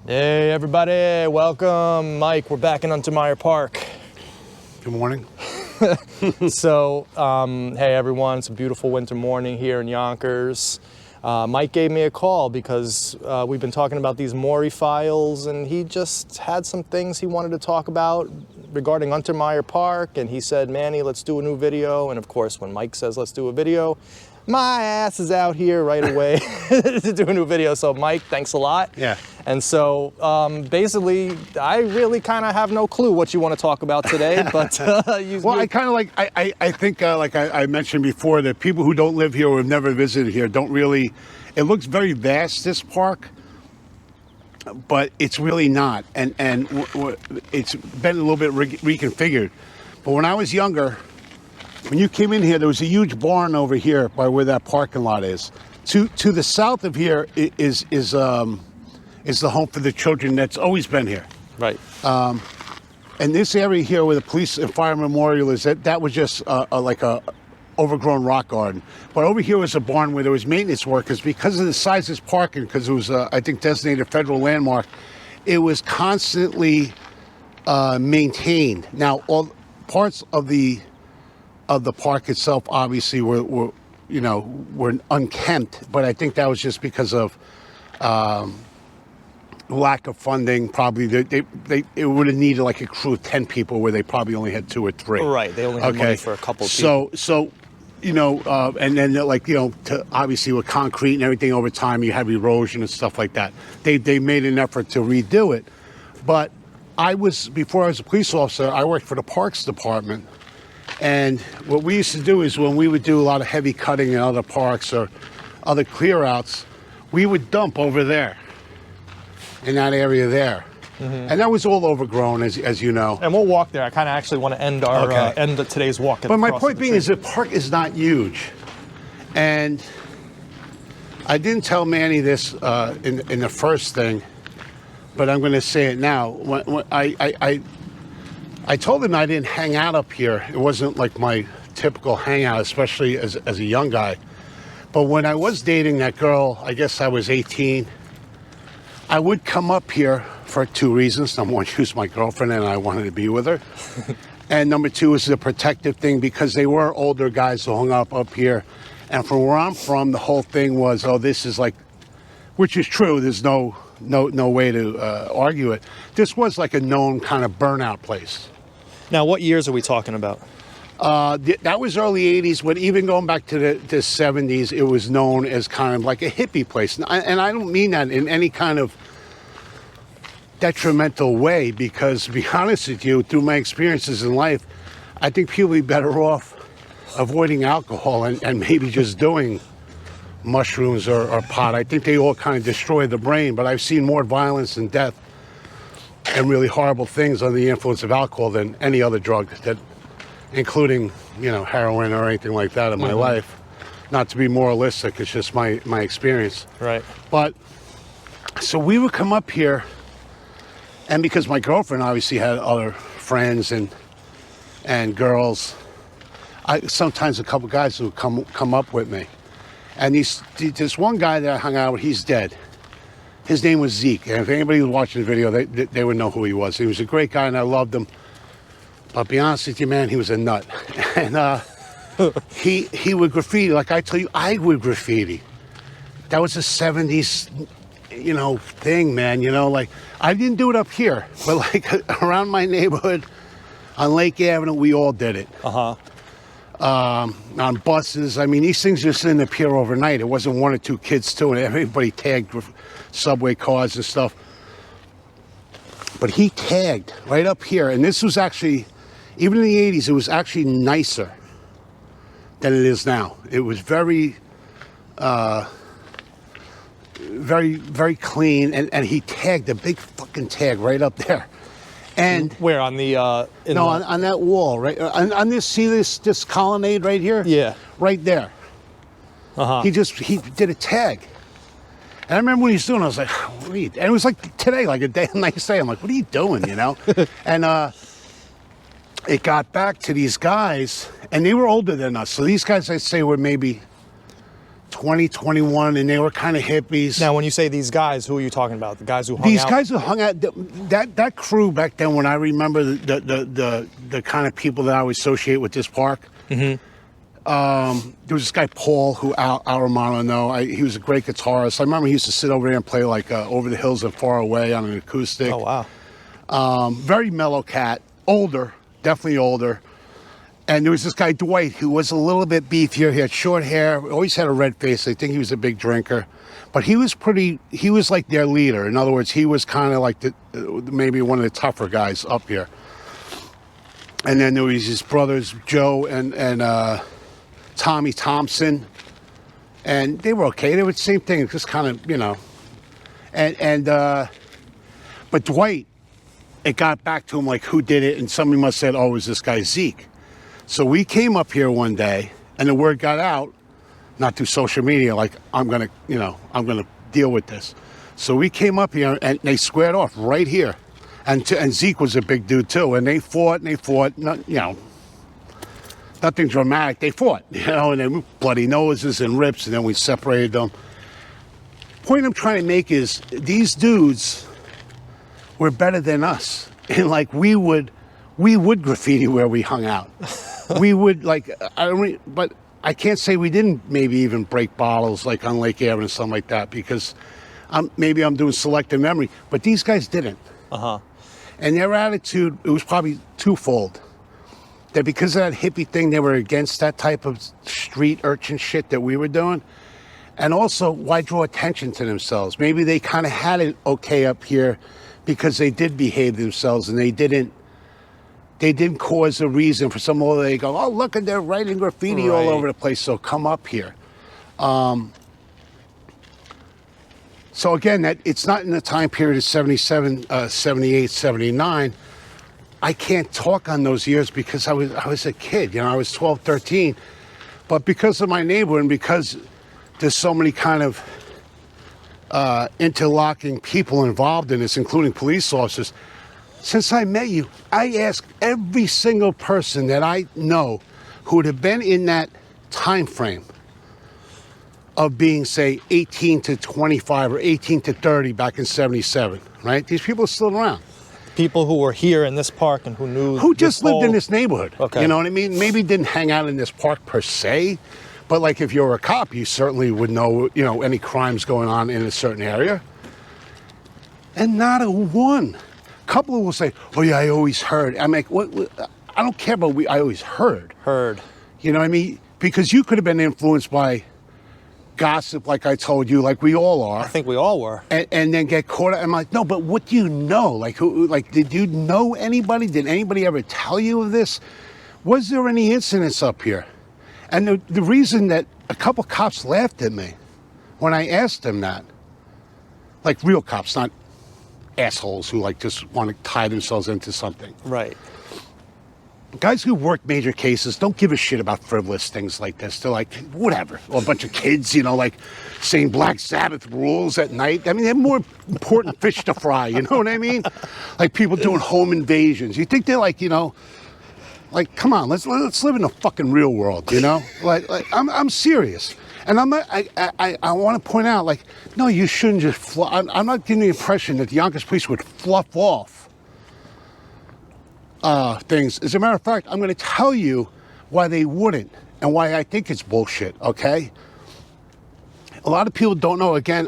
Hey everybody, welcome. Mike, we're back in Untermyer Park. Good morning. So, hey everyone, it's a beautiful winter morning here in Yonkers. Mike gave me a call because we've been talking about these Maury files, and he just had some things he wanted to talk about regarding Untermyer Park, and he said, Manny, let's do a new video. And of course, when Mike says let's do a video, my ass is out here right away to do a new video. So Mike, thanks a lot. Yeah. And so basically, I really kind of have no clue what you want to talk about today, but Well, I kind of like, I think like I mentioned before, that people who don't live here or have never visited here don't really, it looks very vast, this park, but it's really not. And it's been a little bit reconfigured. But when I was younger, when you came in here, there was a huge barn over here by where that parking lot is. To the south of here is the home for the children that's always been here. Right. And this area here where the police and fire memorial is, that was just like a overgrown rock garden. But over here was a barn where there was maintenance workers. Because of the size of this parking, because it was, I think, designated federal landmark, it was constantly maintained. Now, all parts of the park itself obviously were unkempt, but I think that was just because of lack of funding. Probably it would have needed like a crew of 10 people where they probably only had 2 or 3. Right, they only had money for a couple of people. So and then to obviously with concrete and everything over time, you have erosion and stuff like that. They made an effort to redo it, but before I was a police officer, I worked for the Parks Department. And what we used to do is when we would do a lot of heavy cutting in other parks or other clear outs, we would dump over there, in that area there. Mm-hmm. And that was all overgrown, as you know. And we'll walk there. I kind of actually want to end our end of today's walk. But my point being is the park is not huge. And I didn't tell Manny this in the first thing, but I'm going to say it now. When I told him I didn't hang out up here. It wasn't like my typical hangout, especially as a young guy. But when I was dating that girl, I guess I was 18, I would come up here for 2 reasons. Number 1, she was my girlfriend and I wanted to be with her. And number 2 is the protective thing, because they were older guys who hung up here. And from where I'm from, the whole thing was, oh, this is like, which is true. There's no way to argue it. This was like a known kind of burnout place. Now, what years are we talking about? That was early 80s, but even going back to the 70s, it was known as kind of like a hippie place. And I don't mean that in any kind of detrimental way, because to be honest with you, through my experiences in life, I think people would be better off avoiding alcohol and maybe just doing mushrooms or pot. I think they all kind of destroy the brain, but I've seen more violence and death and really horrible things under the influence of alcohol than any other drug, including heroin or anything like that in my life. Not to be moralistic, it's just my experience. Right. But so we would come up here, and because my girlfriend obviously had other friends and girls, sometimes a couple guys would come up with me. And this one guy that I hung out with, he's dead. His name was Zeke, and if anybody was watching the video, they would know who he was. He was a great guy, and I loved him. But to be honest with you, man, he was a nut. And he would graffiti. Like I tell you, I would graffiti. That was a 70s, thing, man. Like I didn't do it up here, but like around my neighborhood, on Lake Avenue, we all did it. On buses. I mean, these things just didn't appear overnight. It wasn't 1 or 2 kids doing it. Everybody tagged subway cars and stuff. But he tagged right up here. And this was actually, even in the 80s, it was actually nicer than it is now. It was very, very clean. And he tagged a big fucking tag right up there. And where on the on that wall, right on this, see this colonnade right here, right there. He did a tag, and I remember when he was doing it, I was like, what are you? And it was like today, like a nice day. I'm like, what are you doing, And it got back to these guys, and they were older than us. So these guys, I'd say, were maybe 20, 21, and they were kind of hippies. Now, when you say these guys, who are you talking about? The guys who hung These out? guys who hung out, that crew back then, when I remember the kind of people that I would associate with this park, there was this guy, Paul, who Al Romano know. He was a great guitarist. I remember he used to sit over there and play like Over the Hills and Far Away on an acoustic. Oh, wow. Very mellow cat, older, definitely older. And there was this guy, Dwight, who was a little bit beefier. He had short hair, always had a red face. I think he was a big drinker. But he was like their leader. In other words, he was kind of like maybe one of the tougher guys up here. And then there was his brothers, Joe and Tommy Thompson. And they were okay. They were the same thing, just kind of, you know. But Dwight, it got back to him like who did it. And somebody must have said, oh, it was this guy Zeke. So we came up here one day, and the word got out, not through social media, like, I'm going to deal with this. So we came up here, and they squared off right here. And Zeke was a big dude, too. And they fought, nothing dramatic. They fought, and then bloody noses and rips, and then we separated them. Point I'm trying to make is, these dudes were better than us. And, like, we would graffiti where we hung out. We would, like, but I can't say we didn't maybe even break bottles like on Lake Ave and something like that, because maybe I'm doing selective memory, but these guys didn't. And their attitude, it was probably twofold. That because of that hippie thing, they were against that type of street urchin shit that we were doing. And also, why draw attention to themselves? Maybe they kind of had it okay up here because they did behave themselves, and they didn't cause a reason for some other. They go, oh, look, and they're writing graffiti all over the place, so come up here. So again, it's not in the time period of 77, 78, 79. I can't talk on those years because I was a kid, I was 12, 13. But because of my neighborhood and because there's so many kind of interlocking people involved in this, including police officers, since I met you, I ask every single person that I know who would have been in that time frame of being, say, 18 to 25 or 18 to 30 back in 77, right? These people are still around. People who were here in this park and who just lived in this neighborhood. Okay. You know what I mean? Maybe didn't hang out in this park per se, but like if you're a cop, you certainly would know, any crimes going on in a certain area. And not a one. Couple will say, oh yeah, I always heard. I'm like, what? I don't care about I always heard. You know what I mean? Because you could have been influenced by gossip, like I told you, like we all are. I think we all were. And then get caught up. I'm like, no, but what do you know? Like, did you know anybody? Did anybody ever tell you of this? Was there any incidents up here? And the reason that a couple cops laughed at me when I asked them that, like real cops, not assholes who like just want to tie themselves into something. Right. Guys who work major cases don't give a shit about frivolous things like this. They're like, whatever. Or a bunch of kids, like saying Black Sabbath rules at night. I mean, they're more important fish to fry, you know what I mean? Like people doing home invasions. You think they're like, like, come on, let's live in the fucking real world, Like I'm serious. And I'm not, I want to point out, like, no, you shouldn't just fluff. I'm not getting the impression that the Yonkers police would fluff off things. As a matter of fact, I'm going to tell you why they wouldn't and why I think it's bullshit, okay? A lot of people don't know. Again,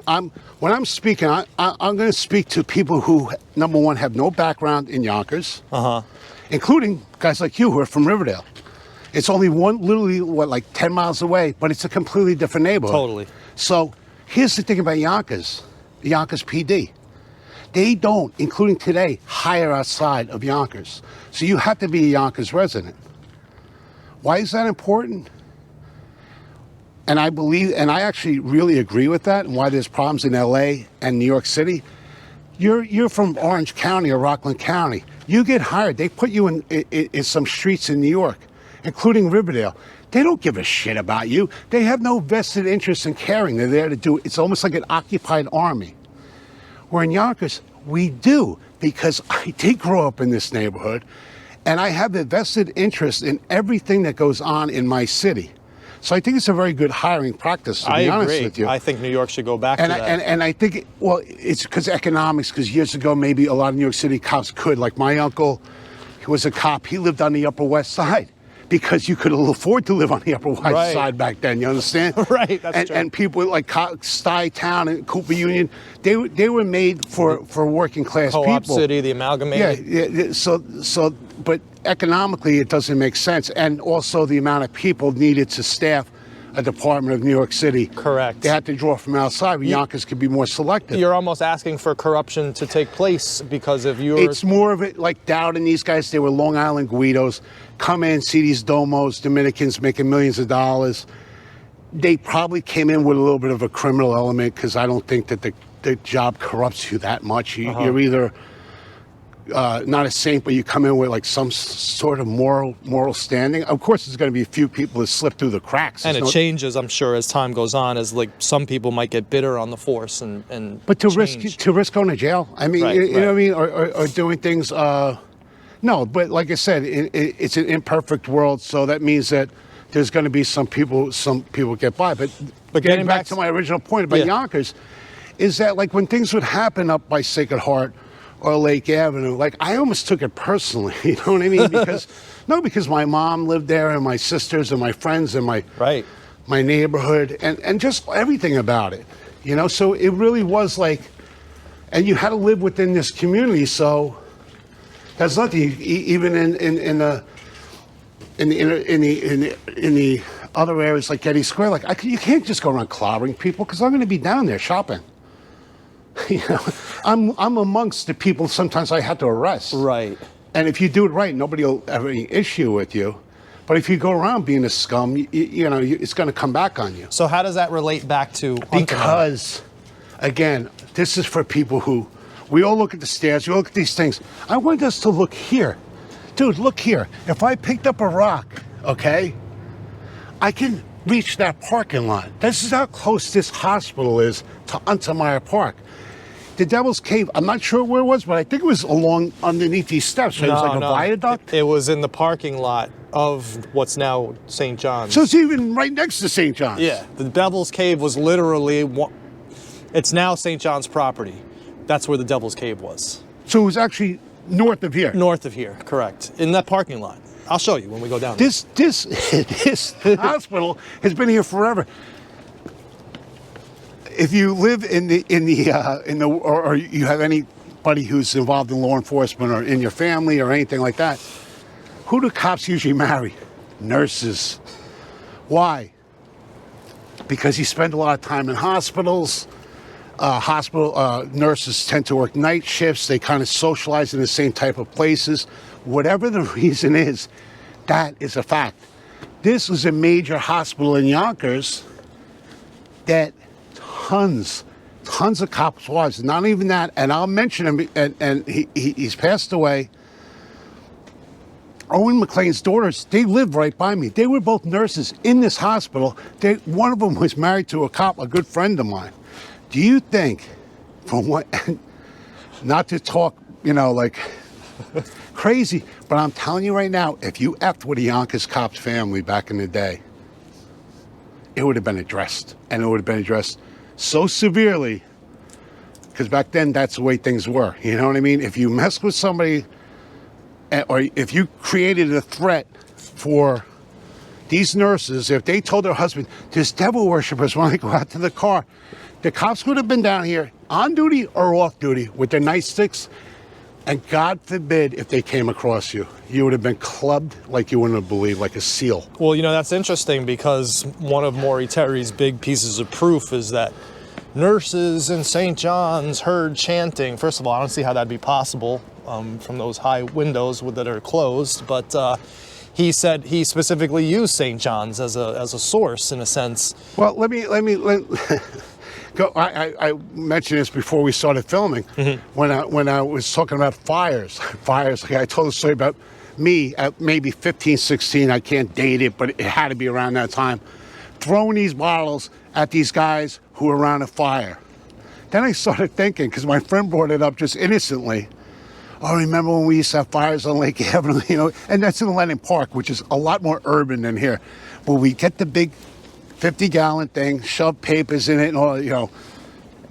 when I'm speaking, I'm going to speak to people who, number one, have no background in Yonkers, including guys like you who are from Riverdale. It's only literally, like 10 miles away, but it's a completely different neighborhood. Totally. So here's the thing about Yonkers PD. They don't, including today, hire outside of Yonkers. So you have to be a Yonkers resident. Why is that important? And I believe, and I actually really agree with that, and why there's problems in LA and New York City. You're from Orange County or Rockland County. You get hired, they put you in some streets in New York, including Riverdale. They don't give a shit about you. They have no vested interest in caring. They're there to do, it's almost like an occupied army. Where in Yonkers, we do, because I did grow up in this neighborhood, and I have a vested interest in everything that goes on in my city. So I think it's a very good hiring practice, to be honest with you. I think New York should go back to that. And I think, well, it's because economics, because years ago, maybe a lot of New York City cops could. Like my uncle, he was a cop. He lived on the Upper West Side because you could afford to live on the Upper West Side back then, you understand? Right, that's true. And people like Stuytown and Cooper Union, they were made for working class people. Co-op City, the amalgamated. Yeah, but economically it doesn't make sense. And also the amount of people needed to staff a department of New York City. Correct. They had to draw from outside, but Yonkers could be more selective. You're almost asking for corruption to take place because of your... It's more of it like Dowd and these guys, they were Long Island Guidos, come in, see these domos, Dominicans making millions of dollars. They probably came in with a little bit of a criminal element because I don't think that the job corrupts you that much. You're either not a saint, but you come in with like some sort of moral standing. Of course, there's going to be a few people that slip through the cracks. And it changes, I'm sure, as time goes on, as like some people might get bitter on the force and but to change. risk going to jail. I mean, you know what I mean, or doing things. No, but like I said, it's an imperfect world, so that means that there's going to be some people get by. But getting back to my original point about Yonkers, is that like when things would happen up by Sacred Heart or Lake Avenue, like I almost took it personally, you know what I mean? Because my mom lived there and my sisters and my friends and my neighborhood and just everything about it, you know? So it really was like, and you had to live within this community, so that's nothing. Even in the other areas like Getty Square, like you can't just go around clobbering people because I'm going to be down there shopping. You know, I'm amongst the people sometimes I had to arrest. Right. And if you do it right, nobody will have any issue with you. But if you go around being a scum, you know, it's going to come back on you. So how does that relate back to Because, again, this is for people who, we all look at the stairs, we look at these things. I want us to look here. Dude, look here. If I picked up a rock, okay, I can reach that parking lot. This is how close this hospital is to Untermyer Park. The Devil's Cave, I'm not sure where it was, but I think it was along underneath these steps. So it was like a viaduct. It was in the parking lot of what's now St. John's. So it's even right next to St. John's. Yeah, the Devil's Cave was literally, it's now St. John's property. That's where the Devil's Cave was. So it was actually north of here? North of here, correct. In that parking lot. I'll show you when we go down there. This hospital has been here forever. If you live or you have anybody who's involved in law enforcement or in your family or anything like that, who do cops usually marry? Nurses. Why? Because you spend a lot of time in hospitals. Nurses tend to work night shifts. They kind of socialize in the same type of places. Whatever the reason is, that is a fact. This was a major hospital in Yonkers that tons of cops' wives, not even that, and I'll mention him, and he's passed away. Owen McLean's daughters, they lived right by me. They were both nurses in this hospital. One of them was married to a cop, a good friend of mine. Do you think, from what, not to talk, you know, like crazy, but I'm telling you right now, if you effed with a Yonkers cop's family back in the day, it would have been addressed, and it would have been addressed so severely, because back then that's the way things were. You know what I mean? If you mess with somebody, or if you created a threat for these nurses, if they told their husband, there's devil worshippers when I go out to the car, the cops would have been down here on duty or off duty with their nightsticks, and God forbid if they came across you, you would have been clubbed like you wouldn't have believed, like a seal. Well, you know, that's interesting because one of Maury Terry's big pieces of proof is that nurses in St. John's heard chanting. First of all, I don't see how that'd be possible from those high windows that are closed, but he said he specifically used St. John's as a source in a sense. Well, let me go. I mentioned this before we started filming. When I was talking about fires. Like I told a story about me at maybe 15, 16. I can't date it, but it had to be around that time. Throwing these bottles at these guys who were around a fire. Then I started thinking, because my friend brought it up just innocently. Oh, remember when we used to have fires on Lake Avenue, you know? And that's in Lennon Park, which is a lot more urban than here. But we get the big 50-gallon thing, shove papers in it and all,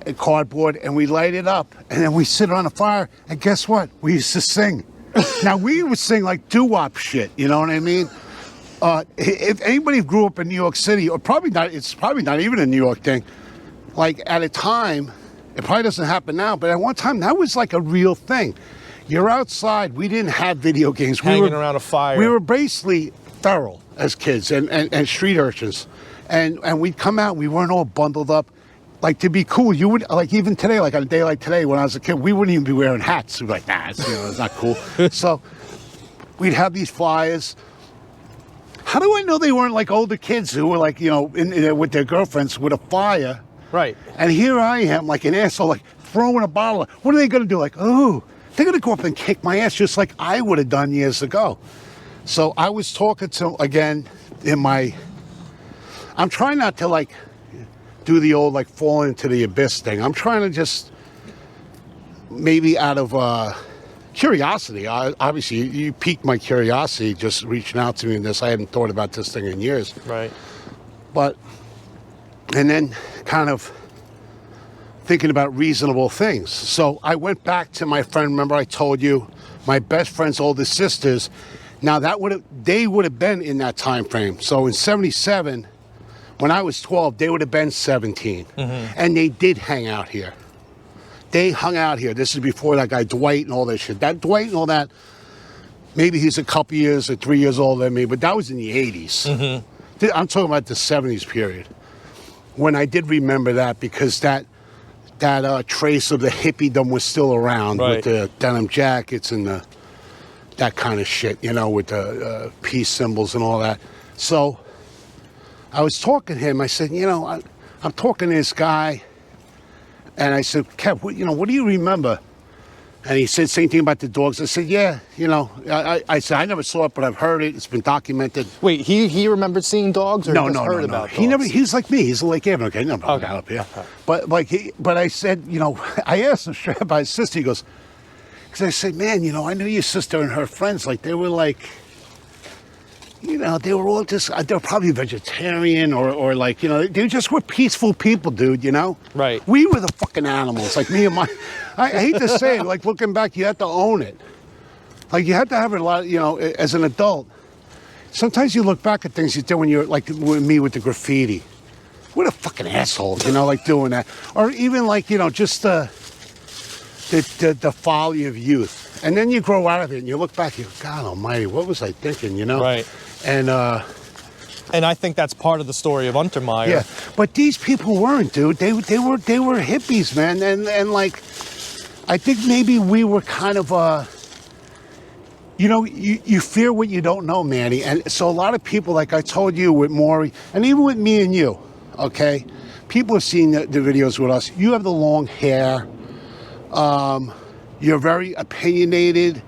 and cardboard, and we light it up, and then we sit on a fire, and guess what? We used to sing. Now, we would sing like doo-wop shit, you know what I mean? If anybody grew up in New York City, or probably not, it's probably not even a New York thing, like at a time, it probably doesn't happen now, but at one time, that was like a real thing. You're outside, we didn't have video games. Hanging around a fire. We were basically feral as kids and street urchins. And we'd come out, we weren't all bundled up. Like, to be cool, you would, like, even today, like on a day like today, when I was a kid, we wouldn't even be wearing hats. We'd be like, nah, it's not cool. So we'd have these flyers. How do I know they weren't like older kids who were like, with their girlfriends with a fire? Right. And here I am, like an asshole, like throwing a bottle. What are they going to do? Like, oh, they're going to go up and kick my ass just like I would have done years ago. So I was talking to, again, I'm trying not to like do the old like fall into the abyss thing. I'm trying to just maybe out of curiosity. Obviously, you piqued my curiosity just reaching out to me in this. I hadn't thought about this thing in years. Right. And then kind of thinking about reasonable things. So I went back to my friend. Remember I told you my best friend's older sisters. Now they would have been in that time frame. So in '77. When I was 12, they would have been 17. And they did hang out here. They hung out here. This is before that guy Dwight and all that shit. That Dwight and all that, maybe he's a couple years or 3 years older than me, but that was in the 80s. I'm talking about the 70s period. When I did remember that, because that trace of the hippiedom was still around, right, with the denim jackets and that kind of shit, with the peace symbols and all that. So I was talking to him. I said, I'm talking to this guy, and I said, Kev, what do you remember? And he said, same thing about the dogs. I said, yeah, I said, I never saw it, but I've heard it. It's been documented. Wait, he remembered seeing dogs, or just heard about dogs? He's like me. He's a Lake Haven. Okay, never got up here. Okay. But I said, I asked him straight about his sister. He goes, because I said, man, I knew your sister and her friends. Like, they were like, they were all just, they were probably vegetarian or like, they just were peaceful people, dude, Right. We were the fucking animals, like me and I hate to say it, like looking back, you had to own it. Like you had to have it a lot, as an adult. Sometimes you look back at things you did when you're like with me with the graffiti. What a fucking asshole, like doing that. Or even like, just the folly of youth. And then you grow out of it and you look back, you go, God almighty, what was I thinking, Right. And I think that's part of the story of Untermyer. Yeah, but these people weren't, dude. They were hippies, man. And like, I think maybe we were kind of you fear what you don't know, Manny. And so a lot of people, like I told you with Maury, and even with me and you, okay, people have seen the videos with us. You have the long hair. You're very opinionated.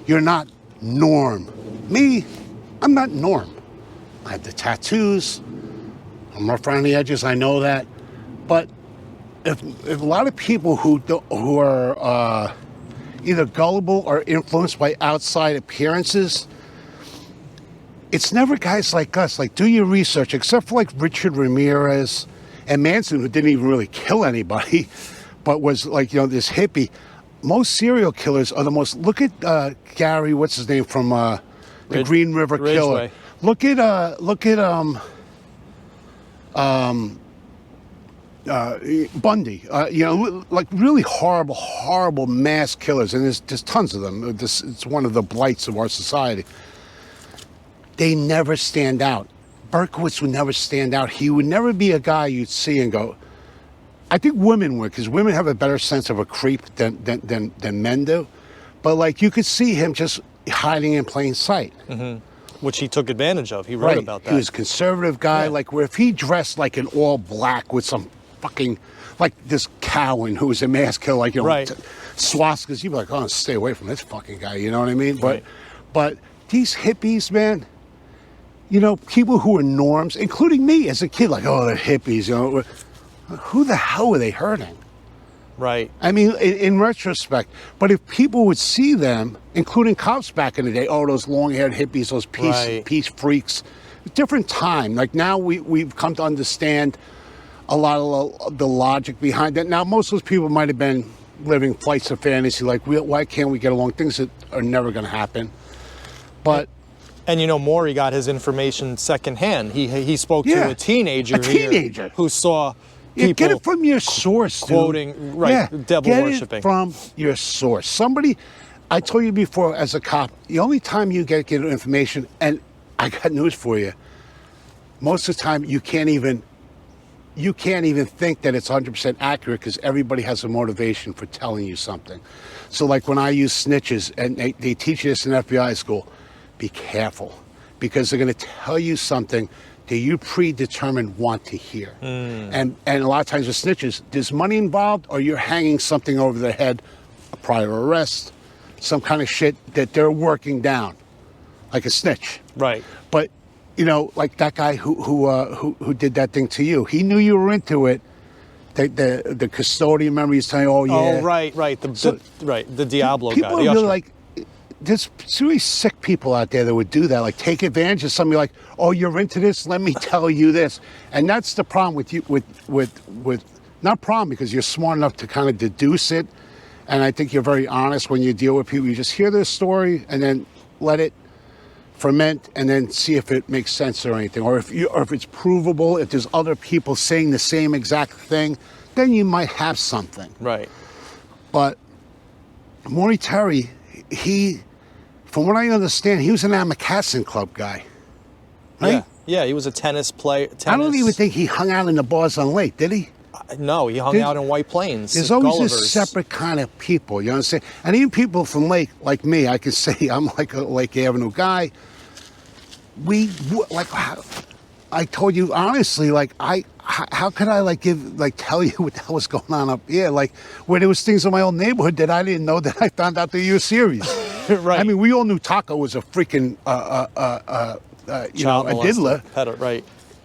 You're not norm. Me, I'm not norm. I have the tattoos. I'm rough around the edges. I know that. But if a lot of people who are either gullible or influenced by outside appearances, it's never guys like us. Like, do your research. Except for like Richard Ramirez and Manson, who didn't even really kill anybody, but was like this hippie. Most serial killers are the most. Look at Gary. What's his name from the Green River Killer? Look at Bundy. Like really horrible mass killers, and there's tons of them. It's one of the blights of our society. They never stand out. Berkowitz would never stand out. He would never be a guy you'd see and go. I think women would, because women have a better sense of a creep than men do. But like you could see him just hiding in plain sight. Mm-hmm. Which he took advantage of. He wrote about that. He was a conservative guy. Yeah. Like where if he dressed like an all black with some fucking, like this Cowan who was a mass killer, like, swastikas, you'd be like, oh, stay away from this fucking guy. You know what I mean? Right. But these hippies, man, people who are norms, including me as a kid, like, oh, they're hippies, who the hell were they hurting? Right. I mean, in retrospect, but if people would see them, including cops back in the day, oh, those long-haired hippies, those peace freaks, different time. Like now we've come to understand a lot of the logic behind it. Now most of those people might have been living flights of fantasy, like why can't we get along? Things that are never going to happen. But and you know, Maury got his information secondhand. He spoke to a teenager here who saw people get it from your source, quoting, dude. right, devil worshiping. Get it from your source. Somebody, I told you before, as a cop, the only time you get information, and I got news for you, most of the time you can't even think that it's 100% accurate because everybody has a motivation for telling you something. So like when I use snitches, and they teach you this in FBI school, be careful, because they're going to tell you something that you predetermined want to hear. And a lot of times with snitches, there's money involved, or you're hanging something over their head, a prior arrest, some kind of shit that they're working down, like a snitch. Right. But you know, like that guy who did that thing to you, he knew you were into it. The custodian, remember, he's telling you, oh yeah. Oh right. The Diablo people guy. People are really like, there's really sick people out there that would do that, like take advantage of somebody, like, oh, you're into this, let me tell you this. And that's the problem with you, with not problem, because you're smart enough to kind of deduce it, and I think you're very honest when you deal with people. You just hear their story and then let it ferment and then see if it makes sense or anything, or if it's provable, if there's other people saying the same exact thing, then you might have something. Right. But Maury Terry, from what I understand, he was an Amacassin Club guy, right? Yeah, he was a tennis player. I don't even think he hung out in the bars on Lake, did he? No, he hung out in White Plains. There's always this separate kind of people, you understand? And even people from Lake, like me, I can say I'm like a Lake Avenue guy. I told you honestly, like how could I tell you what the hell was going on up here? Like where there was things in my own neighborhood that I didn't know that I found out through your series. Right. I mean, we all knew Taco was a freaking a diddler. Right.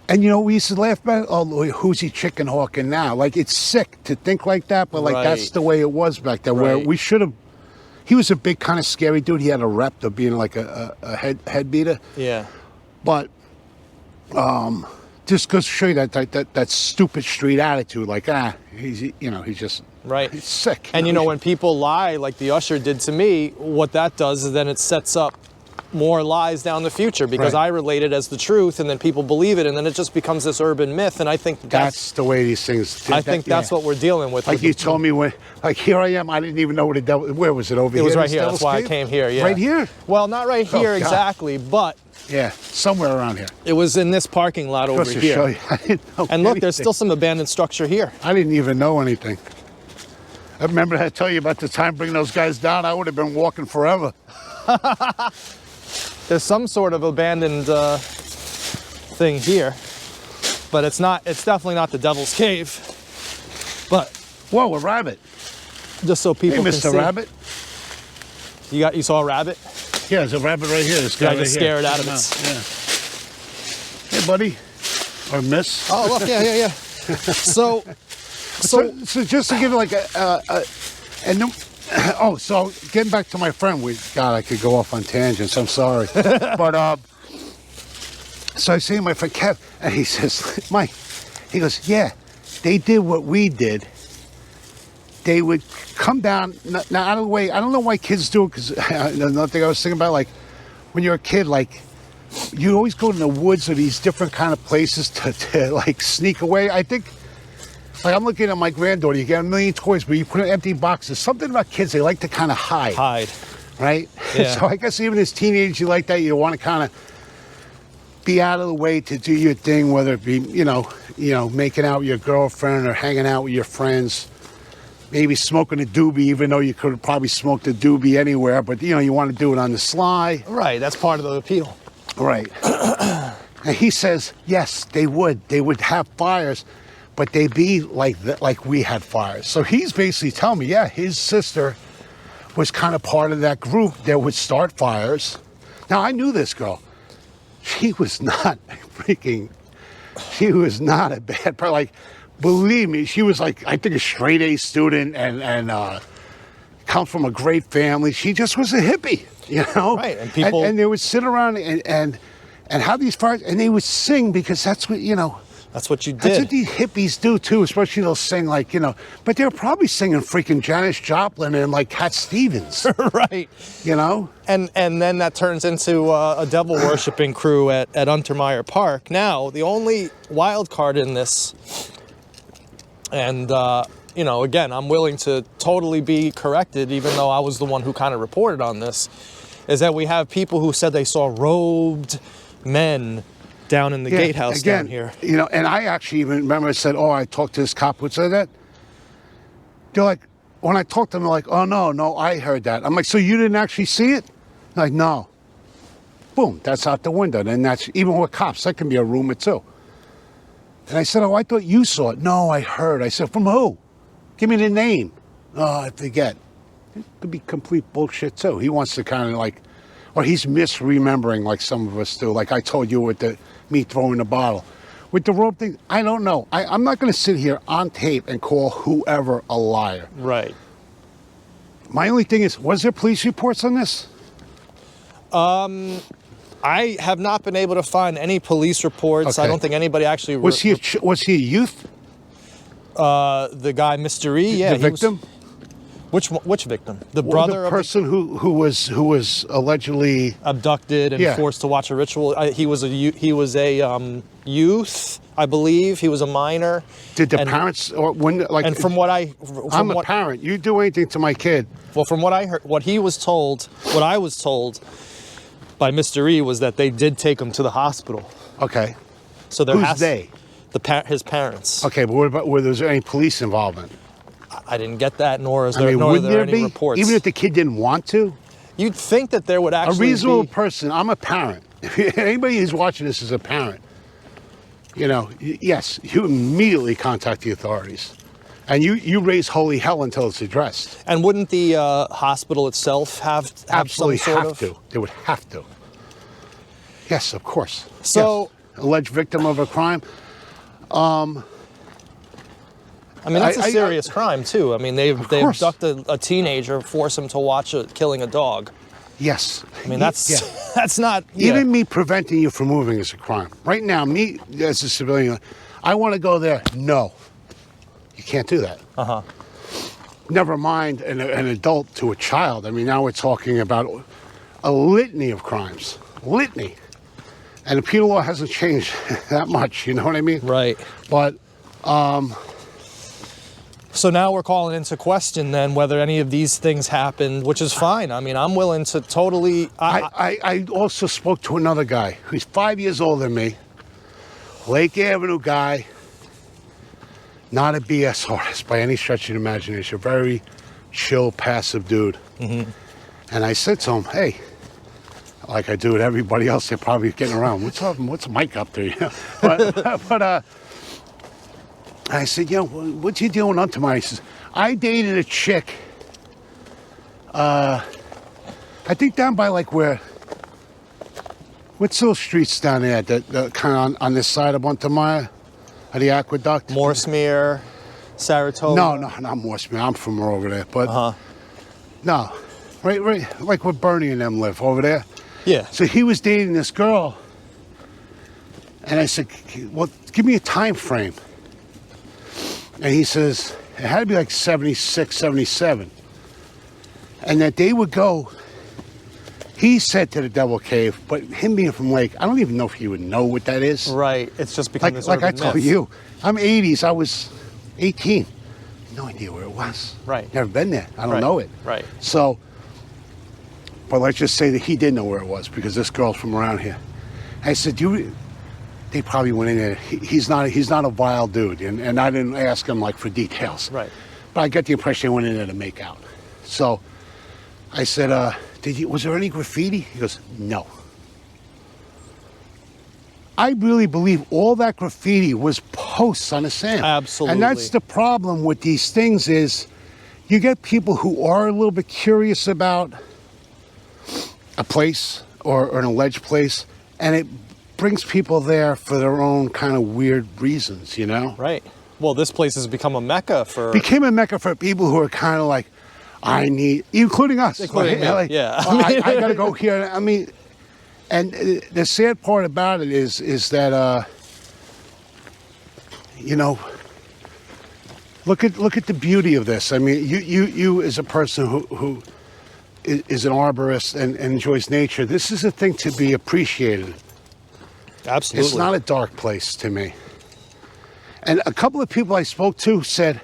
And you know, we used to laugh about it. Oh, who's he chicken hawking now? Like, it's sick to think like that, but like that's the way it was back then. Where we should have. He was a big kind of scary dude. He had a rep of being like a head beater. Yeah. But just goes to show you that stupid street attitude. Like he's just he's sick. And you know, when people lie, like the usher did to me, what that does is then it sets up more lies down the future, because I relate it as the truth, and then people believe it, and then it just becomes this urban myth. And I think that's the way these things. I think that's what we're dealing with. Like you told me when, like here I am, I didn't even know what the devil. Where was it? Over here? It was right here. That's why I came here. Yeah. Right here? Well, not right here exactly, but yeah, somewhere around here. It was in this parking lot over here. Show you. I didn't know and look, there's still some abandoned structure here. I didn't even know anything. I remember I tell you about the time bringing those guys down. I would have been walking forever. There's some sort of abandoned thing here, but it's not. It's definitely not the Devil's Cave. But whoa, a rabbit! Just so people can see. Mr. Rabbit. You saw a rabbit? Yeah, there's a rabbit right here. This guy just scared out of it. Yeah. Hey, buddy, or miss. Oh, look, yeah. So just to give like so getting back to my friend, God, I could go off on tangents. I'm sorry, but so I see my friend Kev, and he says, Mike, he goes, yeah, they did what we did. They would come down now out of the way. I don't know why kids do it, because another thing I was thinking about, like when you're a kid, like you always go to the woods or these different kind of places to like sneak away. I think. Like I'm looking at my granddaughter, you get a million toys, but you put in empty boxes. Something about kids, they like to kind of hide. Right? Yeah. So I guess even as teenagers, you like that. You want to kind of be out of the way to do your thing, whether it be, making out with your girlfriend or hanging out with your friends. Maybe smoking a doobie, even though you could have probably smoked a doobie anywhere. But, you want to do it on the sly. Right, that's part of the appeal. Right. And he says, yes, they would. They would have fires. But they be like we had fires. So he's basically telling me, yeah, his sister was kind of part of that group that would start fires. Now, I knew this girl. She was not a bad person. Like, believe me, she was like, I think a straight A student and comes from a great family. She just was a hippie, Right, and people... And they would sit around and And how these fires, and they would sing because that's what, That's what you did. that's what these hippies do too, especially they'll sing like, but they're probably singing freaking Janis Joplin and like Cat Stevens, Right. And then that turns into a devil worshipping crew at Untermyer Park. Now, the only wild card in this, and again, I'm willing to totally be corrected, even though I was the one who kind of reported on this, is that we have people who said they saw robed men down in the gatehouse down here. And I actually even remember I said, oh, I talked to this cop who said that. They're like, when I talked to them, they're like, oh, no, I heard that. I'm like, so you didn't actually see it? They're like, no. Boom, that's out the window. And that's, even with cops, that can be a rumor too. And I said, oh, I thought you saw it. No, I heard. I said, from who? Give me the name. Oh, I forget. It could be complete bullshit too. He wants to kind of like, or he's misremembering like some of us do. Like I told you with me throwing the bottle. With the rope thing, I don't know. I'm not going to sit here on tape and call whoever a liar. Right. My only thing is, was there police reports on this? I have not been able to find any police reports. Okay. I don't think anybody actually... Was he a youth? The guy, Mr. E? Yeah. The victim? Which victim? The brother the person who was allegedly abducted and forced to watch a ritual. He was a youth, I believe. He was a minor. Did the parents or when like? And from what I'm a parent. You do anything to my kid? Well, from what I heard, what I was told by Mr. E was that they did take him to the hospital. Okay. So who's they? His parents. Okay, but what about was there any police involvement? I didnn't get that, nor is there, any reports. Even if the kid didn't want to? You'd think that there would actually be... A reasonable person, I'm a parent. If anybody who's watching this is a parent, yes, you immediately contact the authorities. And you raise holy hell until it's addressed. And wouldn't the hospital itself have Absolutely some sort have of... to. They would have to. Yes, of course. So... Yes. Alleged victim of a crime. I mean, that's a serious crime, too. I mean, they abduct a teenager, force him to watch killing a dog. Yes. I mean, that's not... Even me preventing you from moving is a crime. Right now, me as a civilian, I want to go there. No. You can't do that. Uh-huh. Never mind an adult to a child. I mean, now we're talking about a litany of crimes. Litany. And the penal law hasn't changed that much, you know what I mean? Right. But... So now we're calling into question then whether any of these things happened, which is fine. I mean, I'm willing to totally... I also spoke to another guy who's 5 years older than me. Lake Avenue guy. Not a BS artist by any stretch of the imagination. A very chill, passive dude. Mm-hmm. And I said to him, hey, like I do with everybody else, they're probably getting around. What's Mike up to? But I said, what you doing on tomorrow? He says, I dated a chick, I think down by like what's those streets down there that kind of on this side of Untermyer, of the aqueduct? Mooresmere, Saratoga? No, not Mooresmere. I'm from over there, but no, right, like where Bernie and them live over there. Yeah. So he was dating this girl, and I said, well, give me a time frame. And he says, it had to be like 76, 77. And that they would go, he said to the Devil Cave, but him being from Lake, I don't even know if he would know what that is. Right, it's just become this like I urban told myth. you, I'm 80s, I was 18. No idea where it was. Right. Never been there, I don't know it. Right. So, but let's just say that he did know where it was because this girl's from around here. I said, they probably went in there. He's not a vile dude, and I didn't ask him like for details. Right. But I got the impression they went in there to make out. So I said, was there any graffiti? He goes, no. I really believe all that graffiti was posts on the sand. Absolutely. And that's the problem with these things is you get people who are a little bit curious about a place or an alleged place, and it brings people there for their own kind of weird reasons, Right. Well, this place has become a mecca for... Became a mecca for people who are kind of like, including us. Including me, like, yeah. I got to go here. I mean, And the sad part about it is that you know, look at the beauty of this. I mean, you as a person who is an arborist and enjoys nature, this is a thing to be appreciated. Absolutely. It's not a dark place to me. And a couple of people I spoke to said,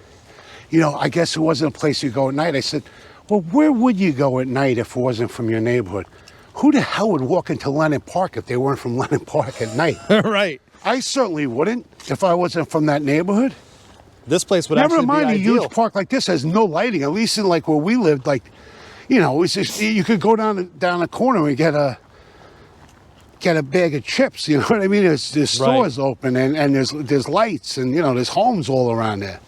you know, I guess it wasn't a place you go at night. I said, well, where would you go at night if it wasn't from your neighborhood? Who the hell would walk into Lennon Park if they weren't from Lennon Park at night? Right. I certainly wouldn't if I wasn't from that neighborhood. This place would Never actually mind be a ideal. huge park like this has no lighting. At least in like where we lived, like, you know, it's just, you could go down a corner and get a bag of chips. You know what I mean? There's stores open and there's lights and, you know, there's homes all around there.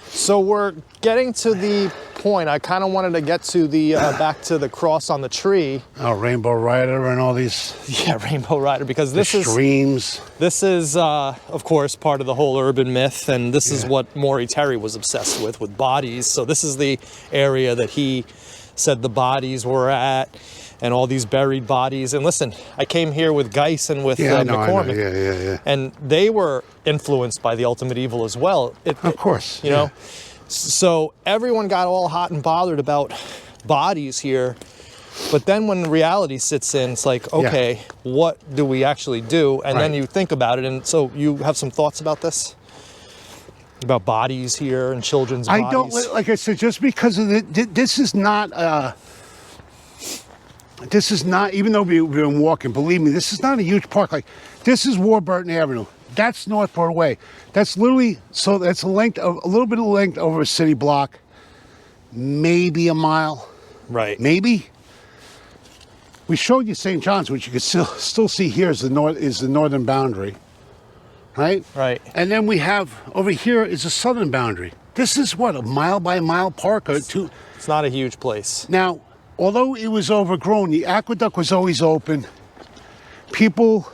So we're getting to the point. I kind of wanted to get to the back to the cross on the tree. Oh, Rainbow Rider and all these. Yeah, Rainbow Rider, because this is streams. This is, of course, part of the whole urban myth, and this is what Maury Terry was obsessed with bodies. So this is the area that he said the bodies were at, and all these buried bodies. And listen, I came here with Geis and with McCormick. Yeah. And they were influenced by the Ultimate Evil as well. Of course. You know? So everyone got all hot and bothered about bodies here. But then when reality sits in, it's like, okay, what do we actually do? And then you think about it. And so you have some thoughts about this? About bodies here and children's bodies? I don't, like I said, just because of this is not, even though we've been walking, believe me, this is not a huge park. Like, this is Warburton Avenue. That's North Broadway. That's literally, so that's a little bit of length over a city block, maybe a mile. Right. Maybe. We showed you St. John's, which you can still see here is the northern boundary, right? Right. And then we have over here is the southern boundary. This is what, a mile by mile park or two? It's not a huge place. Now, although it was overgrown, the aqueduct was always open. People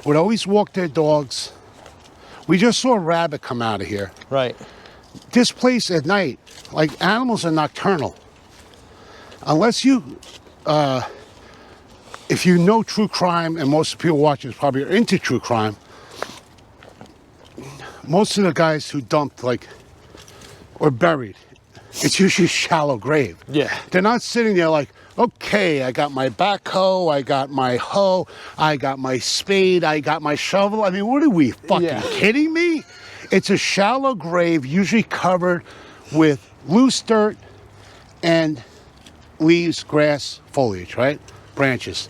would always walk their dogs. We just saw a rabbit come out of here. Right. This place at night, like, animals are nocturnal. Unless you, if you know true crime, and most of the people watching this probably are into true crime, most of the guys who dumped, like, or buried, it's usually a shallow grave. Yeah. They're not sitting there like, okay, I got my backhoe, I got my hoe, I got my spade, I got my shovel. I mean, what are we, fucking kidding me? It's a shallow grave, usually covered with loose dirt and leaves, grass, foliage, right? Branches.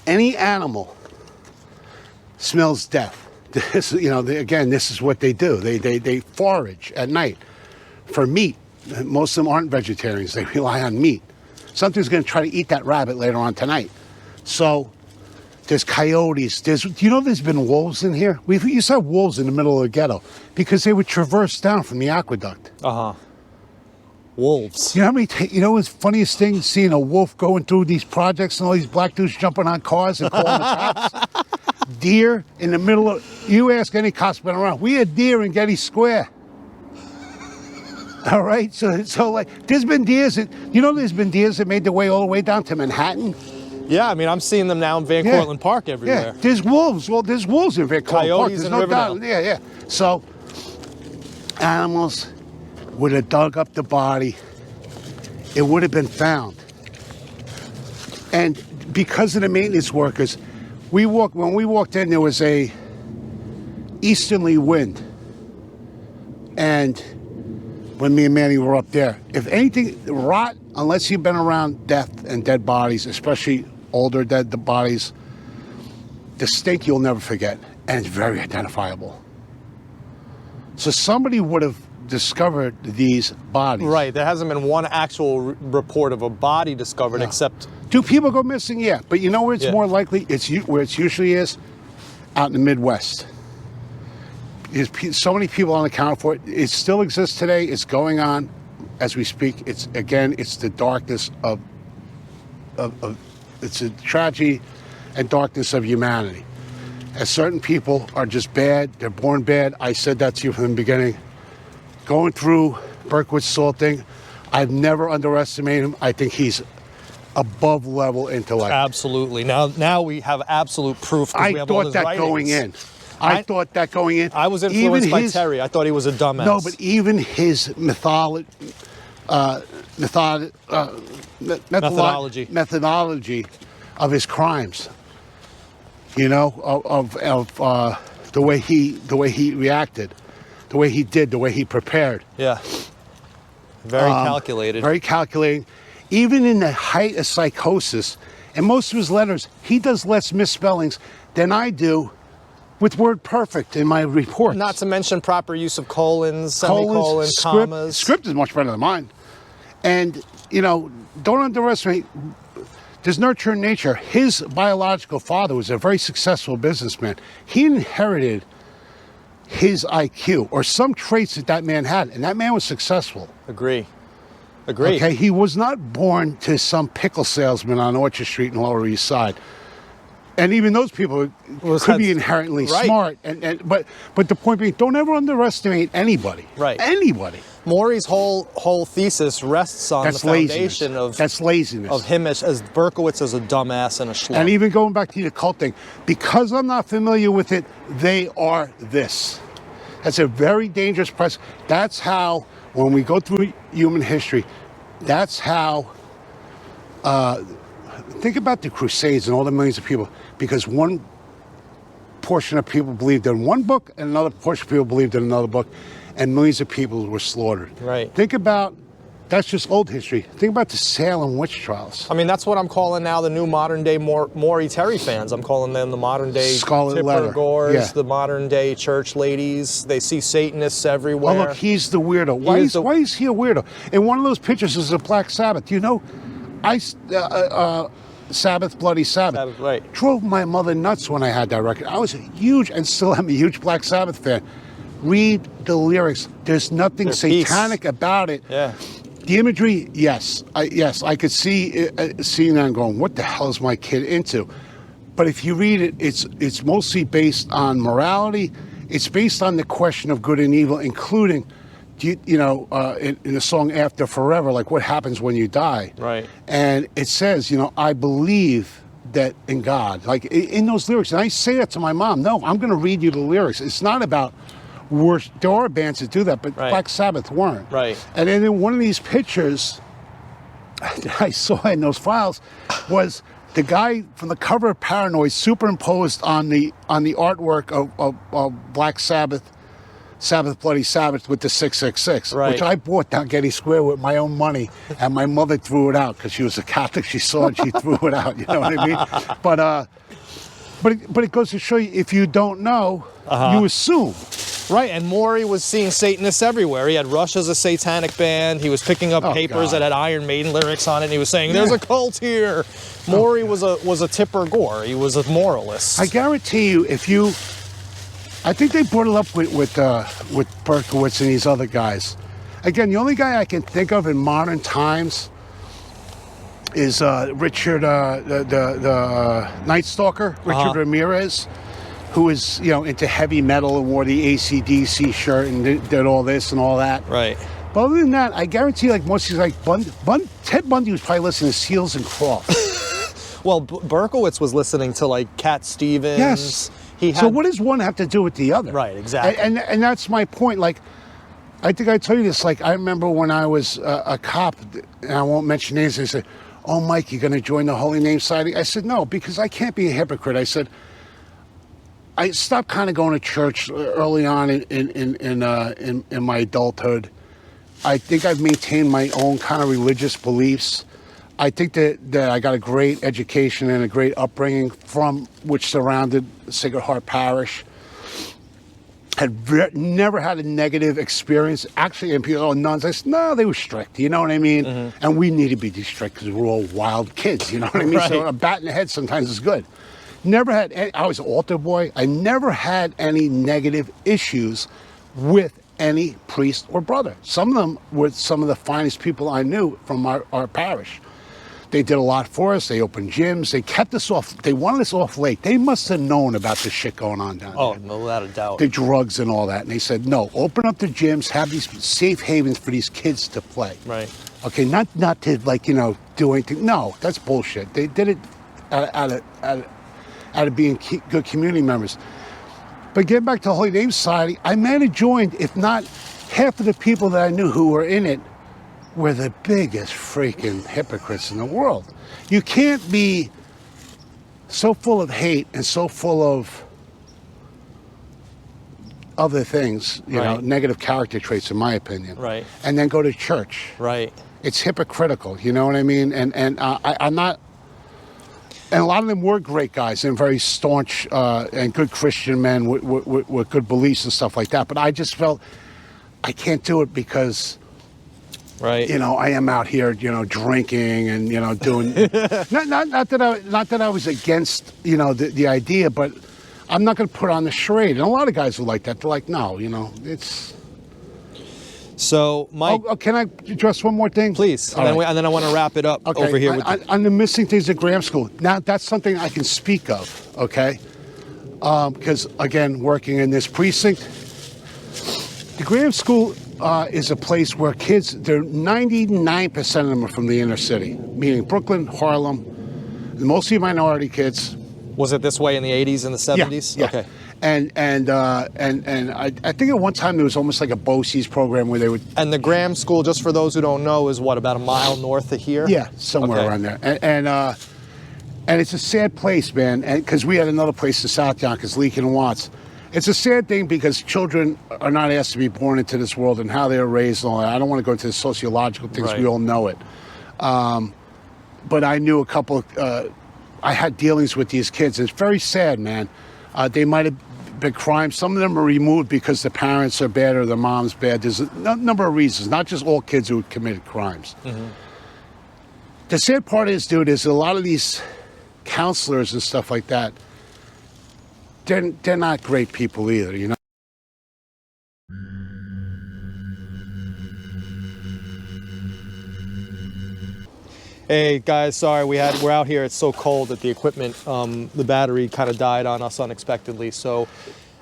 Any animal smells death. This, you know, again, this is what they do. They forage at night for meat. Most of them aren't vegetarians. They rely on meat. Something's going to try to eat that rabbit later on tonight. So there's coyotes. You know there's been wolves in here? We used to have wolves in the middle of the ghetto because they would traverse down from the aqueduct. Uh-huh. Wolves. You know how many? You know what's the funniest thing? Seeing a wolf going through these projects and all these black dudes jumping on cars and calling the cops. Deer in the middle of. You ask any cop's been around. We had deer in Getty Square. All right, so like there's been deers that there's been deers that made their way all the way down to Manhattan. Yeah, I mean I'm seeing them now in Van Cortlandt Park everywhere. Yeah, there's wolves. Well, there's wolves in Van Cortlandt Park. Coyotes There's in no Riverdale. doubt. Yeah. So animals would have dug up the body. It would have been found. And because of the maintenance workers, when we walked in, there was a easterly wind. And when me and Manny were up there, if anything, rot, unless you've been around death and dead bodies, especially older dead bodies, the stink you'll never forget, and it's very identifiable. So somebody would have discovered these bodies. Right, there hasn't been one actual report of a body discovered except... Do people go missing? Yeah, but you know where it's more likely? It's where it usually is, out in the Midwest. There's so many people unaccounted for it. It still exists today. It's going on as we speak. It's the darkness of it's a tragedy and darkness of humanity. As certain people are just bad, they're born bad. I said that to you from the beginning. Going through Berkowitz salting, I've never underestimated him. I think he's above level intellect. Absolutely. Now we have absolute proof. I we have all thought his that writings. going in. I thought that going in. I was influenced by Terry. I thought he was a dumbass. No, but even his methodology of his crimes, you know, of the way he reacted, the way he did, the way he prepared. Yeah. Very calculated. Very calculating. Even in the height of psychosis, in most of his letters, he does less misspellings than I do with word perfect in my reports. Not to mention proper use of colons, semicolons, commas. Script is much better than mine. And, you know, don't underestimate, there's nurture in nature. His biological father was a very successful businessman. He inherited his IQ, or some traits that man had, and that man was successful. Agree. Okay, he was not born to some pickle salesman on Orchard Street in Lower East Side. And even those people could be inherently smart. But the point being, don't ever underestimate anybody. Right. Anybody. Maury's whole thesis rests on the foundation of laziness. Of him as Berkowitz as a dumbass and a schlub. And even going back to the cult thing, because I'm not familiar with it, they are this. That's a very dangerous press. That's how, when we go through human history, that's how, think about the Crusades and all the millions of people, because one portion of people believed in one book and another portion of people believed in another book, and millions of people were slaughtered. Right. Think about, that's just old history. Think about the Salem witch trials. I mean, that's what I'm calling now the new modern day Maury Terry fans. I'm calling them the modern day Scarlet Letter. Gores, the modern day church ladies. They see Satanists everywhere. Oh, look, he's the weirdo. Why is he a weirdo? In one of those pictures is a Black Sabbath. You know, Sabbath, Bloody Sabbath. Right. Drove my mother nuts when I had that record. I was a huge, and still am a huge Black Sabbath fan. Read the lyrics. There's nothing satanic about it. Yeah. The imagery, yes, I could see seeing that and going, what the hell is my kid into? But if you read it, it's mostly based on morality. It's based on the question of good and evil, including, in the song After Forever, like what happens when you die. Right. And it says, I believe that in God, like in those lyrics. And I say that to my mom, no, I'm going to read you the lyrics. It's not about worship. There are bands that do that, but Black Sabbath weren't. Right. And then in one of these pictures I saw in those files was the guy from the cover of Paranoid superimposed on the artwork of Black Sabbath, Bloody Sabbath with the 666, which I bought down Getty Square with my own money, and my mother threw it out because she was a Catholic. She saw it, she threw it out. You know what I mean? But it goes to show you, if you don't know, you assume. Right, and Maury was seeing Satanists everywhere. He had Rush as a satanic band. He was picking up papers that had Iron Maiden lyrics on it, and he was saying, "There's a cult here." Maury was a Tipper Gore. He was a moralist. I guarantee you, I think they brought it up with Berkowitz and these other guys. Again, the only guy I can think of in modern times is Richard, the Night Stalker, Richard Ramirez, who is, into heavy metal and wore the AC/DC shirt and did all this and all that. Right. But other than that, I guarantee, most of these, Ted Bundy was probably listening to Seals and Crofts. Well, Berkowitz was listening to, Cat Stevens. Yes. So what does one have to do with the other? Right, exactly. And that's my point. I think I told you this. I remember when I was a cop, and I won't mention names, they said, "Oh, Mike, you're going to join the Holy Name Society?" I said, "No, because I can't be a hypocrite." I said, I stopped kind of going to church early on in my adulthood. I think I've maintained my own kind of religious beliefs. I think that I got a great education and a great upbringing from which surrounded Sacred Heart Parish. Had never had a negative experience. Actually, and people, nuns, I said, no, they were strict, you know what I mean? Mm-hmm. And we need to be strict because we're all wild kids, you know what I mean? Right. So a bat in the head sometimes is good. Never had I was an altar boy. I never had any negative issues with any priest or brother. Some of them were some of the finest people I knew from our parish. They did a lot for us. They opened gyms. They kept us off. They wanted us off late. They must have known about the shit going on down there. Oh, no without a doubt. The drugs and all that. And they said, no, open up the gyms, have these safe havens for these kids to play. Right. Okay, not to do anything. No, that's bullshit. They did it out of being good community members. But getting back to the Holy Name Society, I might have joined, if not half of the people that I knew who were in it were the biggest freaking hypocrites in the world. You can't be so full of hate and so full of other things, you know, negative character traits, in my opinion. Right. And then go to church. Right. It's hypocritical, you know what I mean? And I'm not. And a lot of them were great guys and very staunch and good Christian men with good beliefs and stuff like that. But I just felt I can't do it because, you know, I am out here, you know, drinking and, you know, doing. not that I was against, you know, the idea, but I'm not going to put on the charade. And a lot of guys are like that. They're like, no, you know, it's. So, Mike. Oh, can I address one more thing? Please. And then I want to wrap it up over here. On the missing things at Graham School. Now, that's something I can speak of, okay? Because, again, working in this precinct, the Graham School is a place where kids, 99% of them are from the inner city, meaning Brooklyn, Harlem, mostly minority kids. Was it this way in the 80s and the 70s? Yeah. Okay. And I think at one time there was almost like a BOCES program where they would. And the Graham School, just for those who don't know, is what, about a mile north of here? Yeah, somewhere around there. And it's a sad place, man. And because we had another place in South Yonkers, Leakin and Watts. It's a sad thing because children are not asked to be born into this world and how they are raised and all that. I don't want to go into the sociological things. We all know it. But I knew a couple. I had dealings with these kids. It's very sad, man. They might have been crimes. Some of them are removed because the parents are bad or the mom's bad. There's a number of reasons, not just all kids who committed crimes. Mm-hmm. The sad part is, dude, is a lot of these counselors and stuff like that, they're not great people either, you know? Hey guys, sorry, we're out here. It's so cold that the equipment, the battery kind of died on us unexpectedly. So,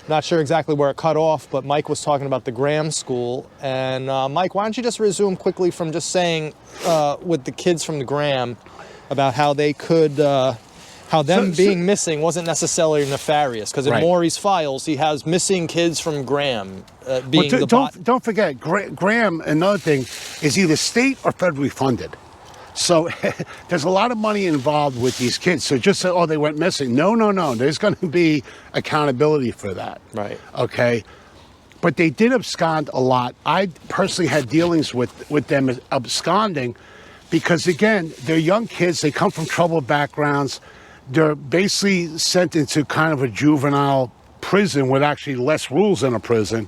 not sure exactly where it cut off, but Mike was talking about the Graham School. And Mike, why don't you just resume quickly from just saying with the kids from the Graham about how they could, how them being missing wasn't necessarily nefarious, because in Maury's files he has missing kids from Graham being don't forget, Graham, another thing, is either state or federally funded. So there's a lot of money involved with these kids. So just say, oh, they went missing. No. There's going to be accountability for that. Right. Okay. But they did abscond a lot. I personally had dealings with them absconding because, again, they're young kids. They come from troubled backgrounds. They're basically sent into kind of a juvenile prison with actually less rules than a prison.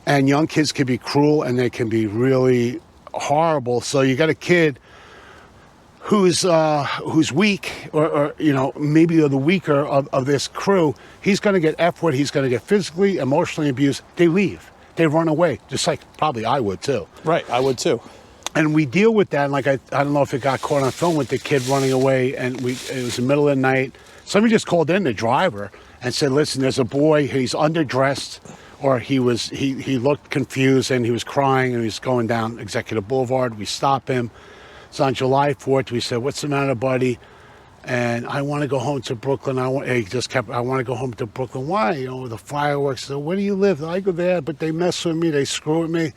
And young kids can be cruel and they can be really horrible. So you got a kid who's weak, or you know, maybe the weaker of this crew. He's going to get F-word. He's going to get physically, emotionally abused. They leave. They run away, just like probably I would too. Right, I would too. And we deal with that. And like I don't know if it got caught on film with the kid running away, and it was the middle of the night. Somebody just called in the driver and said, "Listen, there's a boy. He's underdressed, or he looked confused and he was crying and he was going down Executive Boulevard." We stop him. So on July 4th, we said, "What's the matter, buddy?" And I want to go home to Brooklyn. I want to go home to Brooklyn. Why? You know, the fireworks. So where do you live? I go there, but they mess with me. They screw with me.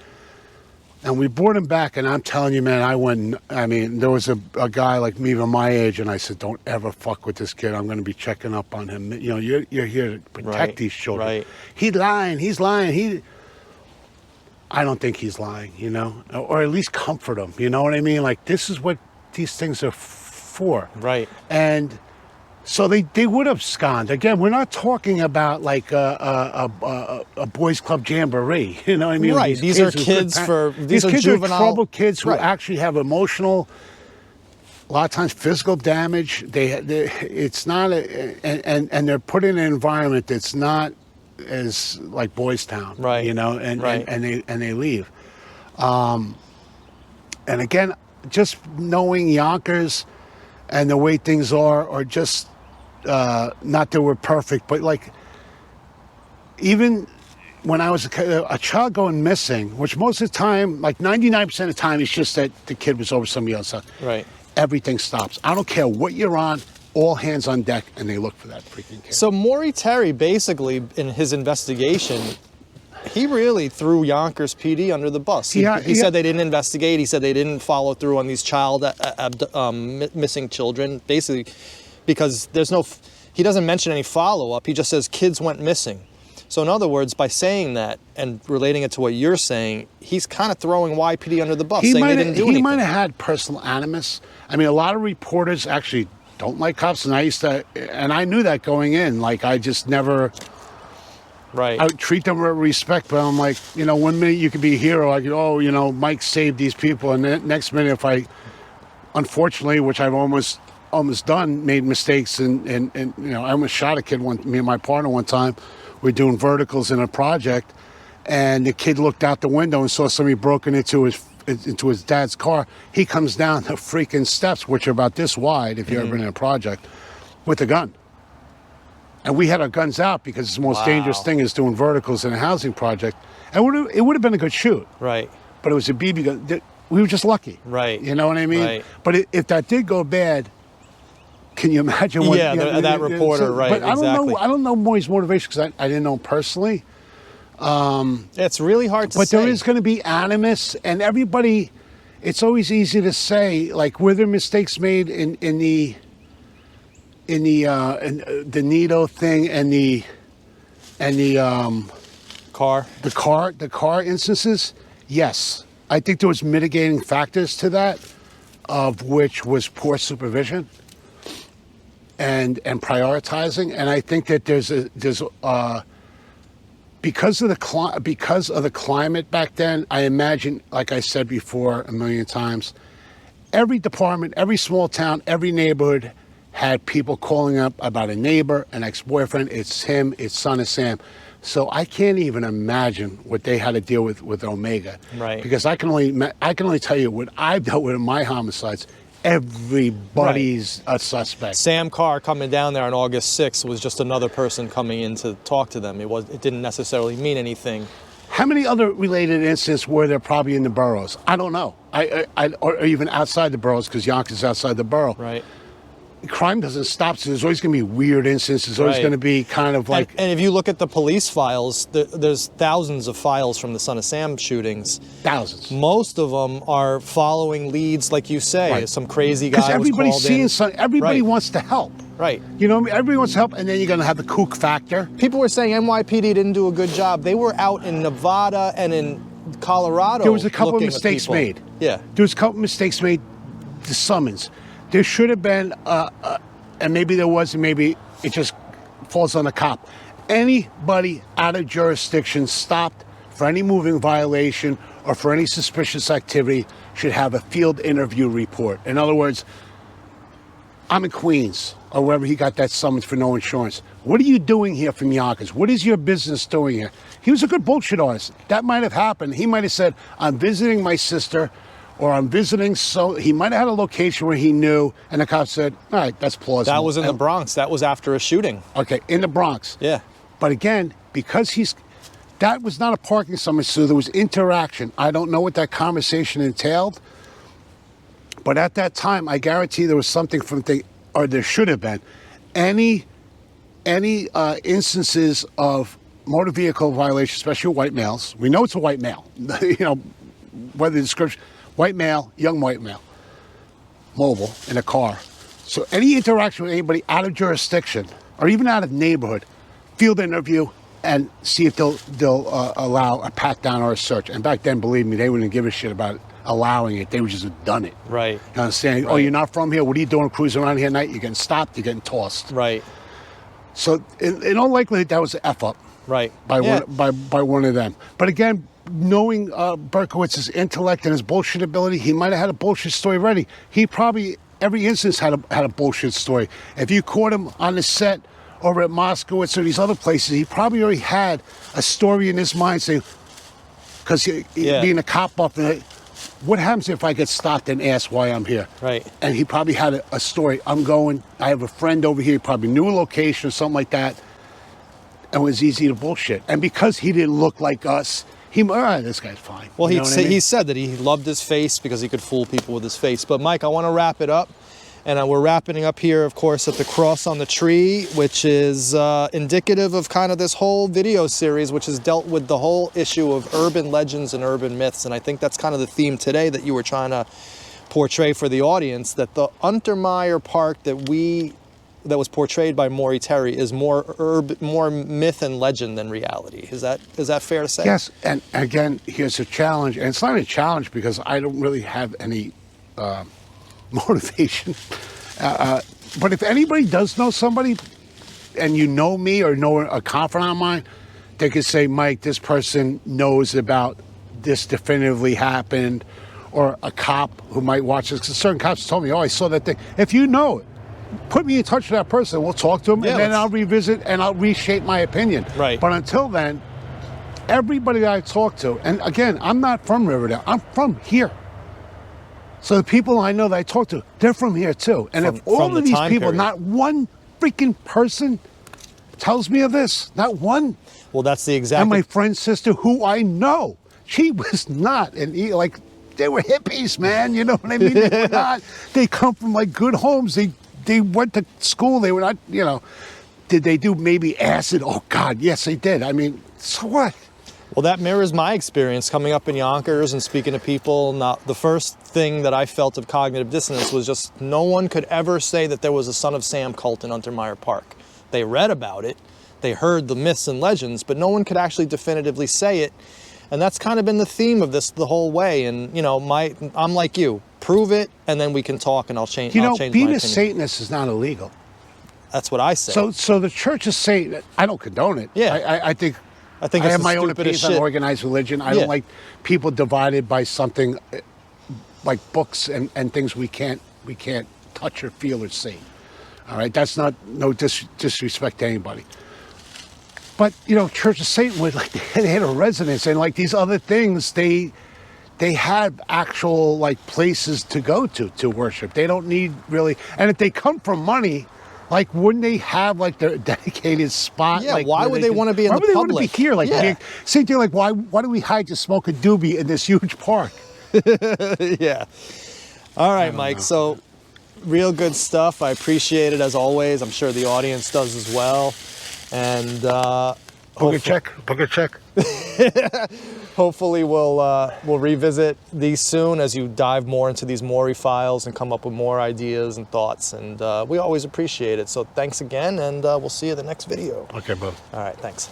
And we brought him back. And I'm telling you, man, there was a guy like me of my age, and I said, "Don't ever fuck with this kid. I'm going to be checking up on him. You know, you're here to protect these children." Right. He's lying. I don't think he's lying, you know, or at least comfort him. You know what I mean? Like, this is what these things are for. Right. And so they would abscond. Again, we're not talking about like a boys' club jamboree. You know what I mean? Right. These are kids these are kids juvenile. are troubled kids who actually have emotional, a lot of times physical damage. It's not, and they're put in an environment that's not as like Boys Town, right? You know, and they leave. And again, just knowing Yonkers and the way things are, or just not that we're perfect, but like even when I was a child going missing, which most of the time, like 99% of the time, it's just that the kid was over somebody else's house. Right. everything stops. I don't care what you're on, all hands on deck, and they look for that freaking kid. So Maury Terry, basically, in his investigation, he really threw Yonkers PD under the bus. He said they didn't investigate. He said they didn't follow through on these missing children, basically, because he doesn't mention any follow-up. He just says kids went missing. So in other words, by saying that and relating it to what you're saying, he's kind of throwing YPD under the bus, saying they didn't do anything. He might have had personal animus. I mean, a lot of reporters actually don't like cops, and I knew that going in. Like, I just never... Right. I would treat them with respect, but I'm like, you know, one minute you could be a hero. I could, Mike saved these people. And the next minute, if I, unfortunately, which I've almost done, made mistakes. And I almost shot a kid, me and my partner one time. We were doing verticals in a project. And the kid looked out the window and saw somebody broken into his dad's car. He comes down the freaking steps, which are about this wide, if you've ever been in a project, with a gun. And we had our guns out because the most dangerous thing is doing verticals in a housing project. And it would have been a good shoot. Right. But it was a BB gun. We were just lucky. Right. You know what I mean? Right. But if that did go bad, can you imagine what... Yeah, that reporter, right, but exactly. I don't know Maury's motivation because I didn't know him personally. It's really hard to say. But there is going to be animus, and everybody... It's always easy to say, like, were there mistakes made in the Nito thing and the car instances? Yes, I think there was mitigating factors to that, of which was poor supervision and prioritizing. And I think that there's because of the climate back then. I imagine, like I said before a million times, every department, every small town, every neighborhood had people calling up about a neighbor, an ex-boyfriend. It's him, it's son of Sam. So I can't even imagine what they had to deal with Omega. Right. Because I can only tell you what I've dealt with in my homicides. Everybody's a suspect. Sam Carr coming down there on August 6th was just another person coming in to talk to them. It didn't necessarily mean anything. How many other related incidents were there probably in the boroughs? I don't know. Or even outside the boroughs, because Yonkers is outside the borough. Right. Crime doesn't stop, so there's always going to be weird incidents. There's always going to be kind of like... And if you look at the police files, there's thousands of files from the Son of Sam shootings. Thousands. Most of them are following leads, like you say. Right. Some crazy guy was called in. Because everybody's seeing something. Everybody wants to help. Right. You know, everybody wants to help, and then you're going to have the kook factor. People were saying NYPD didn't do a good job. They were out in Nevada and in Colorado. There was a couple of mistakes made. Yeah. There was a couple of mistakes made. The summons. There should have been, and maybe there was, and maybe it just falls on the cop. Anybody out of jurisdiction stopped for any moving violation or for any suspicious activity should have a field interview report. In other words, I'm in Queens, or wherever he got that summons for no insurance. What are you doing here from Yonkers? What is your business doing here? He was a good bullshit artist. That might have happened. He might have said, I'm visiting my sister, or I'm visiting, so he might have had a location where he knew, and the cop said, all right, that's plausible. That was in the Bronx. That was after a shooting. Okay, in the Bronx. Yeah. But again, because that was not a parking summons, so there was interaction. I don't know what that conversation entailed, but at that time, I guarantee there was something or there should have been, any instances of motor vehicle violation, especially white males. We know it's a white male, whether the description... White male, young white male, mobile, in a car. So any interaction with anybody out of jurisdiction or even out of neighborhood, field interview and see if they'll allow a pat down or a search. And back then, believe me, they wouldn't give a shit about allowing it. They would just have done it. Right. You understand? Right. Oh, you're not from here? What are you doing cruising around here at night? You're getting stopped, you're getting tossed. Right. So in all likelihood, that was an F up. Right. By one of them. But again, knowing Berkowitz's intellect and his bullshit ability, he might have had a bullshit story ready. He probably, every instance had a bullshit story. If you caught him on the set over at Moskowitz or these other places, he probably already had a story in his mind saying, because being a cop buff, what happens if I get stopped and asked why I'm here? Right. And he probably had a story. I have a friend over here, he probably knew a location or something like that. And it was easy to bullshit. And because he didn't look like us, This guy's fine. Well, You know what I mean? he said that he loved his face because he could fool people with his face. But Mike, I want to wrap it up. And we're wrapping up here, of course, at the cross on the tree, which is indicative of kind of this whole video series, which has dealt with the whole issue of urban legends and urban myths. And I think that's kind of the theme today that you were trying to portray for the audience, that the Untermyer Park that was portrayed by Maury Terry is more myth and legend than reality. Is that fair to say? Yes, and again, here's a challenge, and it's not a challenge because I don't really have any motivation. But if anybody does know somebody, and you know me or know a confidant of mine, they could say, Mike, this person knows about this definitively happened, or a cop who might watch this. Because certain cops told me, oh, I saw that thing. If you know it, put me in touch with that person. We'll talk to them, and then I'll revisit and I'll reshape my opinion. Right. But until then, everybody that I talk to, and again, I'm not from Riverdale. I'm from here. So the people I know that I talk to, they're from here too. And if all of these people, not one freaking person tells me of this, not one. Well, that's the exact. And my friend's sister, who I know, she was not, and like they were hippies, man. You know what I mean? They were not. They come from like good homes. They went to school. They were not. You know, did they do maybe acid? Oh God, yes, they did. I mean, so what? Well, that mirrors my experience coming up in Yonkers and speaking to people. Now, the first thing that I felt of cognitive dissonance was just no one could ever say that there was a Son of Sam cult in Untermyer Park. They read about it, they heard the myths and legends, but no one could actually definitively say it. And that's kind of been the theme of this the whole way. And, you know, I'm like you, prove it, and then we can talk, and I'll change my opinion. Being a Satanist is not illegal. That's what I say. So the Church of Satan, I don't condone it. Yeah. I think it's I have my own stupidest opinion on shit. organized religion. I don't like people divided by something like books and things we can't touch or feel or see. All right, that's not disrespect to anybody. But you know, Church of Satan was like they had a residence, and like these other things, they have actual like places to go to worship. They don't need really, and if they come from money. Like, wouldn't they have, like, their dedicated spot? Yeah, like, why would they want to be in the public? Why would they want to be here? Like, same thing, like, why do we hide to smoke a doobie in this huge park? Yeah. All right, Mike, so real good stuff. I appreciate it, as always. I'm sure the audience does as well. And Book a check. Hopefully we'll revisit these soon as you dive more into these Maury files and come up with more ideas and thoughts. And we always appreciate it. So thanks again, and we'll see you in the next video. Okay, bud. All right, thanks.